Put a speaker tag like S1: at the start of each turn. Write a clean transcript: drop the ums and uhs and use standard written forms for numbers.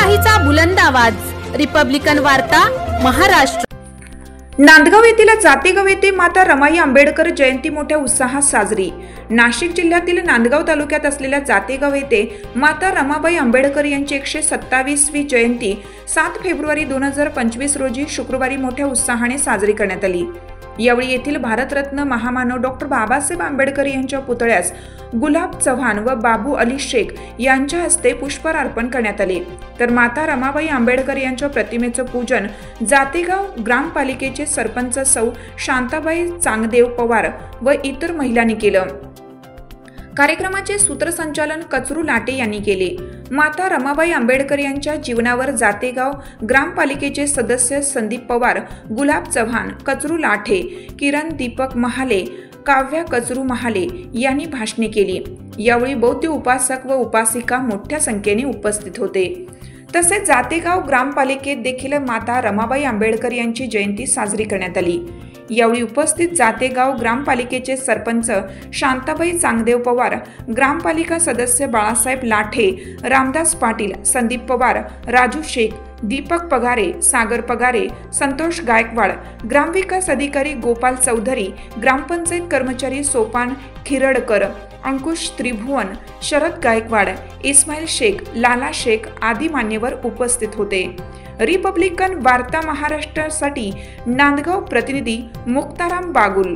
S1: लोकशाहीचा बुलंद आवाज, रिपब्लिकन वार्ता, महाराष्ट्र।
S2: नांदगाव येथील जातेगाव येथे माता रमाई आंबेडकर जयंती मोठ्या उत्साहात साजरी। नाशिक जिल्ह्यातील नांदगाव तालुक्यात असलेल्या जातेगाव येथे माता रमाबाई आंबेडकर यांची 127वी जयंती 7 फेब्रुवारी 2025 रोजी शुक्रवारी मोठ्या उत्साहाने साजरी करण्यात आली। यावेळी येथील भारतरत्न महामानव डॉक्टर बाबासाहेब आंबेडकर यांच्या पुतळ्यास गुलाब चव्हाण व बाबू अली शेख यांच्या हस्ते पुष्पहार अर्पण करण्यात आले। तर माता रमाबाई आंबेडकर यांच्या प्रतिमेचं पूजन जातेगाव ग्रामपालिकेचे सरपंच सौ शांताबाई चांगदेव पवार व इतर महिलांनी केलं। कार्यक्रमाचे सूत्रसंचालन कचरू लाटे यांनी केले। माता रमाबाई आंबेडकर यांच्या जीवनावर जातेगाव ग्रामपालिकेचे सदस्य संदीप पवार, गुलाब चव्हाण, कचरू लाटे, किरण दीपक महाले, काव्या कचरू महाले यांनी भाषणे केली। यावेळी बौद्ध उपासक व उपासिका मोठ्या संख्येने उपस्थित होते। तसेच जातेगाव ग्रामपालिकेत देखील माता रमाबाई आंबेडकर यांची जयंती साजरी करण्यात आली। यावेळी उपस्थित जातेगाव ग्रामपालिकेचे सरपंच शांताबाई चांगदेव पवार, ग्रामपालिका सदस्य बाळासाहेब लाठे, रामदास पाटील, संदीप पवार, राजू शेख, दीपक पगारे, सागर पगारे, संतोष गायकवाड, ग्रामविकास अधिकारी गोपाल चौधरी, ग्रामपंचायत कर्मचारी सोपान खिरडकर, अंकुश त्रिभुवन, शरद गायकवाड, इस्माईल शेख, लाला शेख आदी मान्यवर उपस्थित होते। रिपब्लिकन वार्ता महाराष्ट्रासाठी नांदगाव प्रतिनिधी मुक्ताराम बागुल।